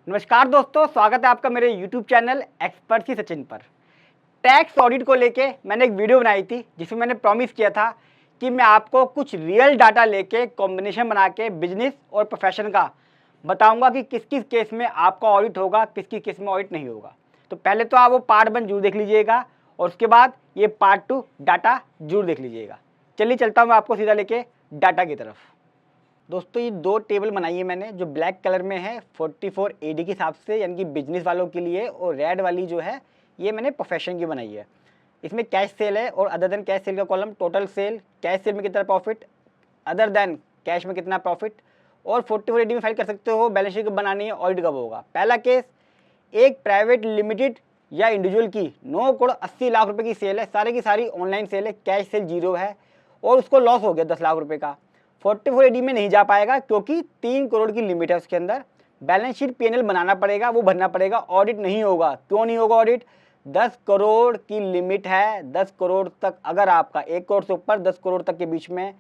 नमस्कार दोस्तों, स्वागत है आपका मेरे YouTube चैनल एक्सपर्ट सचिन पर। टैक्स ऑडिट को लेके मैंने एक वीडियो बनाई थी जिसमें मैंने प्रॉमिस किया था कि मैं आपको कुछ रियल डाटा लेके कॉम्बिनेशन बना के बिजनेस और प्रोफेशन का बताऊंगा कि किस किस केस में आपका ऑडिट होगा, किस किस केस में ऑडिट नहीं होगा। तो पहले तो आप वो पार्ट 1 जरूर देख लीजिएगा और उसके बाद ये पार्ट 2 डाटा जरूर देख लीजिएगा। चलिए चलता हूँ मैं आपको सीधा लेके डाटा की तरफ। दोस्तों ये दो टेबल बनाई है मैंने, जो ब्लैक कलर में है 44 AD के हिसाब से यानी कि बिजनेस वालों के लिए, और रेड वाली जो है ये मैंने प्रोफेशन की बनाई है। इसमें कैश सेल है और अदर देन कैश सेल का column, total sale, cash cell में कितना प्रॉफिट, अदर देन कैश में कितना प्रॉफिट, और 44 AD में फाइल कर सकते हो। बैलेंस शीट कब बनानी है, ऑडिट कब होगा। पहला केस, एक प्राइवेट लिमिटेड या इंडिविजुअल की 9 करोड़ 80 लाख रुपए की सेल है, सारी की सारी ऑनलाइन सेल है, कैश सेल 0 है और उसको लॉस हो गया 10 लाख रुपए का। 44 AD में नहीं जा पाएगा क्योंकि 3 करोड़ की लिमिट है उसके अंदर। बैलेंस शीट PNL बनाना पड़ेगा, वो भरना पड़ेगा, ऑडिट नहीं होगा। क्यों नहीं होगा ऑडिट? 10 करोड़ की लिमिट है, 10 करोड़ तक अगर आपका 1 करोड़ से ऊपर 10 करोड़ तक के बीच में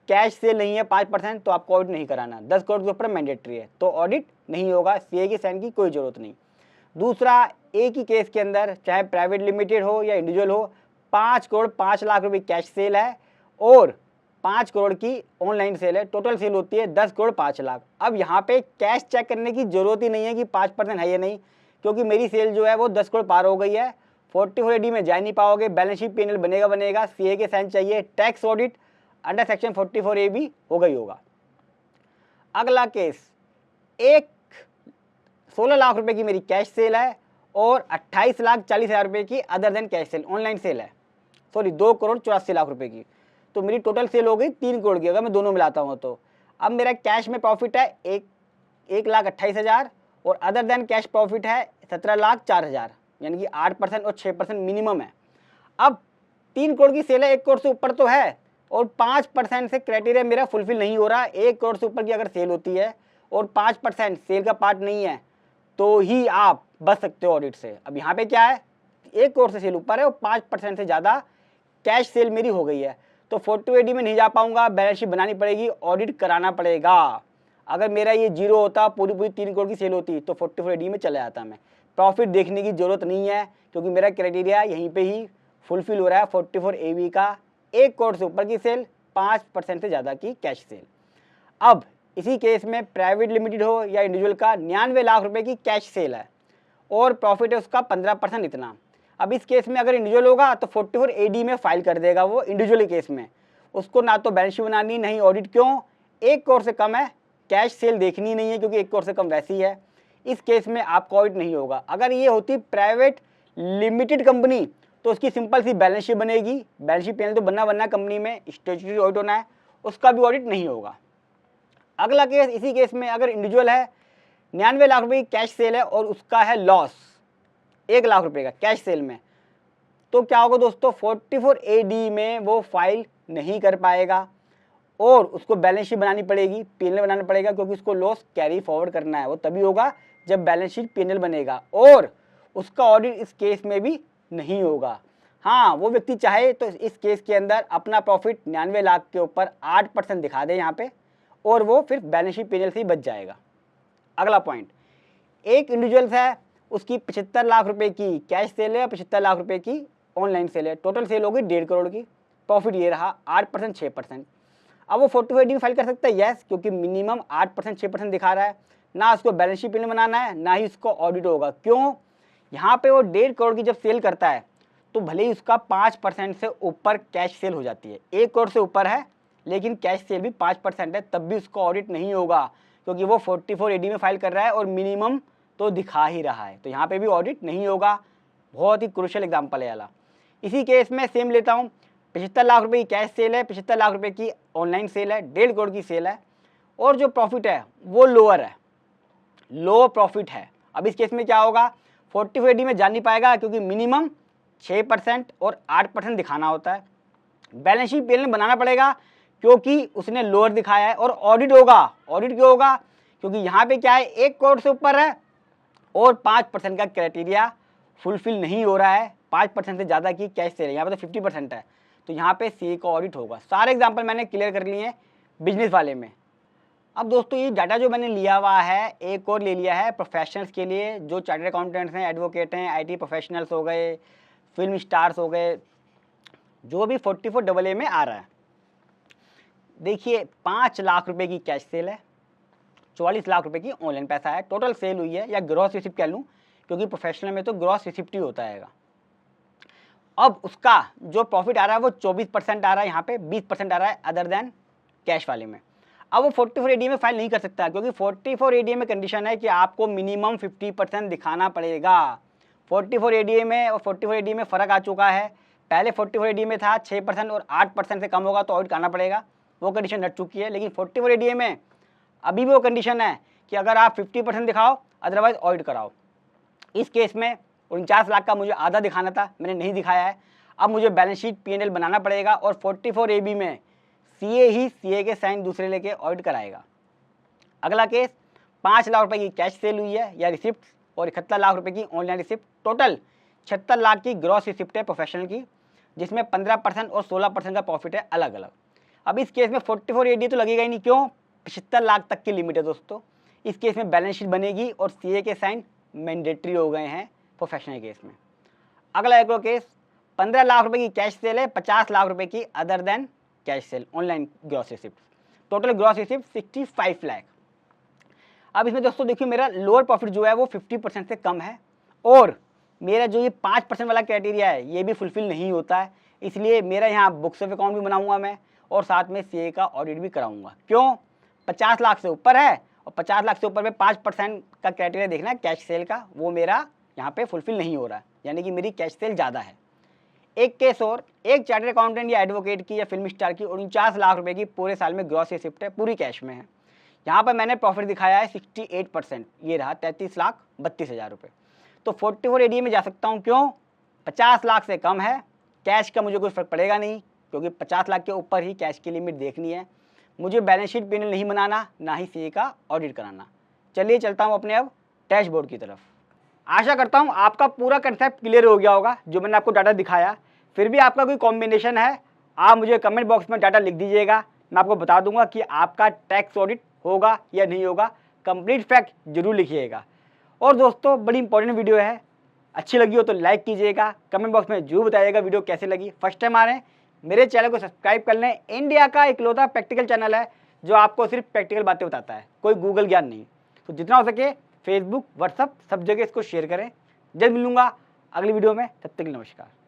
कैश सेल नहीं है 5% तो आपको ऑडिट नहीं कराना। 10 करोड़ के ऊपर मैंडेटरी है तो ऑडिट नहीं होगा, CA की साइन की कोई जरूरत नहीं। दूसरा, एक ही केस के अंदर चाहे प्राइवेट लिमिटेड हो या इंडिविजुअल हो, 5 करोड़ 5 लाख रुपए कैश सेल है और 5 करोड़ की ऑनलाइन सेल है, टोटल सेल होती है 10 करोड़ 5 लाख। अब यहाँ पे कैश चेक करने की जरूरत ही नहीं है कि 5% है या नहीं, क्योंकि मेरी सेल जो है वो 10 करोड़ पार हो गई है। 44 AD में जा नहीं पाओगे, बैलेंस शीट PNL बनेगा, CA के साइन चाहिए, tax audit under section 44 A भी होगा ही होगा। अगला केस, एक 16 लाख रुपए की मेरी कैश सेल है और 28 लाख 40 हज़ार रुपए की other than cash cell online sale है, सॉरी 2 करोड़ 84 लाख रुपए की। तो मेरी टोटल सेल हो गई 3 करोड़ की अगर मैं दोनों मिलाता हूँ तो। अब मेरा कैश में प्रॉफिट है 1,28,000 और अदर देन कैश प्रॉफिट है 17,04,000, यानी कि 8% और 6% मिनिमम है। अब 3 करोड़ की सेल है, 1 करोड़ से ऊपर तो है और 5% से क्राइटेरिया मेरा फुलफिल नहीं हो रहा। 1 करोड़ से ऊपर की अगर सेल होती है और 5% सेल का पार्ट नहीं है तो ही आप बच सकते हो ऑडिट से। अब यहाँ पे क्या है, 1 करोड़ से सेल ऊपर है और 5% से ज़्यादा कैश सेल मेरी हो गई है तो 42 AD में नहीं जा पाऊंगा, बैलेंस शीट बनानी पड़ेगी, ऑडिट कराना पड़ेगा। अगर मेरा ये 0 होता, पूरी 3 करोड़ की सेल होती तो 44 AD में चले जाता मैं। प्रॉफिट देखने की जरूरत नहीं है क्योंकि मेरा क्राइटेरिया यहीं पे ही फुलफिल हो रहा है। 44 AD का 1 करोड़ से ऊपर की सेल, 5% से ज़्यादा की कैश सेल। अब इसी केस में प्राइवेट लिमिटेड हो या इंडिविजुअल का 99 लाख रुपए की कैश सेल है और प्रॉफिट है उसका 15% इतना। अब इस केस में अगर इंडिविजुअल होगा तो 44 AD में फाइल कर देगा वो इंडिविजुअल केस में, उसको ना तो बैलेंस शीट बनानी नहीं ऑडिट। क्यों? 1 करोड़ से कम है, कैश सेल देखनी नहीं है क्योंकि 1 करोड़ से कम वैसी है। इस केस में आपका ऑडिट नहीं होगा। अगर ये होती प्राइवेट लिमिटेड कंपनी तो उसकी सिंपल सी बैलेंस शीट बनेगी, बैलेंस शीट PNL तो बनना कंपनी में, स्टैट्यूटरी ऑडिट होना है, उसका भी ऑडिट नहीं होगा। अगला केस, इसी केस में अगर इंडिविजुअल है, 99 लाख रुपए की कैश सेल है और उसका है लॉस 1 लाख रुपए का कैश सेल में, तो क्या होगा दोस्तों, 44 AD में वो फाइल नहीं कर पाएगा और उसको बैलेंस शीट बनानी पड़ेगी, PNL बनाना पड़ेगा, क्योंकि उसको लॉस कैरी फॉरवर्ड करना है। वो तभी होगा जब बैलेंस शीट PNL बनेगा और उसका ऑडिट इस केस में भी नहीं होगा। हाँ, वो व्यक्ति चाहे तो इस केस के अंदर अपना प्रॉफिट 99 लाख के ऊपर 8% दिखा दे यहाँ पे और वो फिर बैलेंस शीट PNL से ही बच जाएगा। अगला पॉइंट, एक इंडिविजुअल है, उसकी 75 लाख रुपए की कैश सेल है, 75 लाख रुपए की ऑनलाइन सेल है, टोटल सेल होगी 1.5 करोड़ की, प्रॉफिट ये रहा 8% 6%। अब वो 44 AD में फाइल कर सकता है, यस, क्योंकि मिनिमम 8% 6% दिखा रहा है। ना उसको बैलेंस शीट PNL बनाना है, ना ही उसको ऑडिट होगा। क्यों? यहाँ पे वो 1.5 करोड़ की जब सेल करता है तो भले ही उसका 5% से ऊपर कैश सेल हो जाती है, 1 करोड़ से ऊपर है लेकिन कैश सेल भी 5% है, तब भी उसको ऑडिट नहीं होगा क्योंकि वो 44 AD में फाइल कर रहा है और मिनिमम तो दिखा ही रहा है, तो यहाँ पे भी ऑडिट नहीं होगा। बहुत ही क्रूशियल एग्जांपल है वाला। इसी केस में सेम लेता हूँ, 75 लाख रुपए की कैश सेल है, 75 लाख रुपए की ऑनलाइन सेल है, 1.5 करोड़ की सेल है और जो प्रॉफिट है वो लोअर है, लो प्रॉफिट है। अब इस केस में क्या होगा, 44 AD में जा नहीं पाएगा क्योंकि मिनिमम 6% और 8% दिखाना होता है। बैलेंस शीट PNL बनाना पड़ेगा क्योंकि उसने लोअर दिखाया है और ऑडिट होगा। ऑडिट क्यों होगा? क्योंकि यहाँ पे क्या है, 1 करोड़ से ऊपर है और 5% का क्राइटेरिया फुलफिल नहीं हो रहा है, 5% से ज़्यादा की कैश सेल है, यहाँ पे तो 50% है, तो यहाँ पे CA का ऑडिट होगा। सारे एग्जाम्पल मैंने क्लियर कर लिए हैं बिजनेस वाले में। अब दोस्तों ये डाटा जो मैंने लिया हुआ है, एक और ले लिया है प्रोफेशनल्स के लिए, जो चार्टर्ड अकाउंटेंट्स हैं, एडवोकेट हैं, आईटी प्रोफेशनल्स हो गए, फिल्म स्टार्स हो गए, जो भी 44 AA में आ रहा है। देखिए 5 लाख रुपए की कैश सेल है, 44 लाख रुपए की ऑनलाइन पैसा है, टोटल सेल हुई है, या ग्रॉस रिसिप्ट कह लूँ, क्योंकि प्रोफेशनल में तो ग्रॉस रिसिप्ट ही होता है। अब उसका जो प्रॉफिट आ रहा है वो 24% आ रहा है, यहाँ पे 20% आ रहा है अदर देन कैश वाले में। अब वो 44 ADA में फाइल नहीं कर सकता, क्योंकि 44 ADA में कंडीशन है कि आपको मिनिमम 50% दिखाना पड़ेगा। 44 ADA में और 44 ADA में फ़र्क आ चुका है। पहले 44 ADA में था 6% और 8% से कम होगा तो ऑडिट करना पड़ेगा, वो कंडीशन हट चुकी है। लेकिन 44 ADA में अभी भी वो कंडीशन है कि अगर आप 50% दिखाओ अदरवाइज ऑडिट कराओ। इस केस में 49 लाख का मुझे आधा दिखाना था, मैंने नहीं दिखाया है। अब मुझे बैलेंस शीट P&L बनाना पड़ेगा, और 44 AB में CA ही CA के साइन दूसरे लेके ऑडिट कराएगा। अगला केस 5 लाख रुपए की कैश सेल हुई है या रिसिप्ट, और 71 लाख रुपए की ऑनलाइन रिसिप्ट, टोटल 76 लाख की ग्रॉस रिसिप्ट है प्रोफेशनल की, जिसमें 15% और 16% का प्रॉफिट है अलग अलग। अब इस केस में 44 ADA तो लगेगा ही नहीं, क्यों? 75 लाख तक की लिमिट है दोस्तों। इस केस में बैलेंस शीट बनेगी और CA के साइन मैंडेटरी हो गए हैं प्रोफेशनल केस में। अगला एक और केस 15 लाख रुपए की कैश सेल है, 50 लाख रुपए की other than cash cell online gross receipt, total gross receipt 65 lakh. अब इसमें दोस्तों देखिए मेरा लोअर प्रॉफिट जो है वो 50% से कम है, और मेरा जो ये 5% वाला क्राइटेरिया है ये भी फुलफिल नहीं होता है। इसलिए मेरा यहाँ बुक्स ऑफ अकाउंट भी बनाऊंगा मैं, और साथ में CA का ऑडिट भी कराऊंगा। क्यों? 50 लाख से ऊपर है, और 50 लाख से ऊपर में 5% का क्राइटेरिया देखना है कैश सेल का, वो मेरा यहाँ पे फुलफिल नहीं हो रहा है, यानी कि मेरी कैश सेल ज़्यादा है। एक केस और, एक चार्टर्ड अकाउंटेंट या एडवोकेट की या फिल्म स्टार की 49 लाख रुपए की पूरे साल में ग्रॉस रिसिप्ट है, पूरी कैश में है। यहाँ पर मैंने प्रॉफिट दिखाया है 68%, ये रहा 33,32,000 रुपये। तो 44 ADA में जा सकता हूँ, क्यों? 50 लाख से कम है, कैश का मुझे कोई फर्क पड़ेगा नहीं, क्योंकि 50 लाख के ऊपर ही कैश की लिमिट देखनी है। मुझे बैलेंस शीट P&L नहीं बनाना, ना ही CA का ऑडिट कराना। चलिए चलता हूँ अपने अब डैशबोर्ड की तरफ। आशा करता हूँ आपका पूरा कंसेप्ट क्लियर हो गया होगा, जो मैंने आपको डाटा दिखाया। फिर भी आपका कोई कॉम्बिनेशन है, आप मुझे कमेंट बॉक्स में डाटा लिख दीजिएगा, मैं आपको बता दूंगा कि आपका टैक्स ऑडिट होगा या नहीं होगा। कंप्लीट फैक्ट जरूर लिखिएगा। और दोस्तों बड़ी इंपॉर्टेंट वीडियो है, अच्छी लगी हो तो लाइक कीजिएगा, कमेंट बॉक्स में जरूर बताइएगा वीडियो कैसी लगी। फर्स्ट टाइम आ रहे हैं मेरे चैनल को सब्सक्राइब कर लें। इंडिया का इकलौता प्रैक्टिकल चैनल है जो आपको सिर्फ प्रैक्टिकल बातें बताता है, कोई गूगल ज्ञान नहीं। तो जितना हो सके फेसबुक, व्हाट्सअप सब जगह इसको शेयर करें। जल्द मिलूंगा अगली वीडियो में, तब तक के लिए नमस्कार।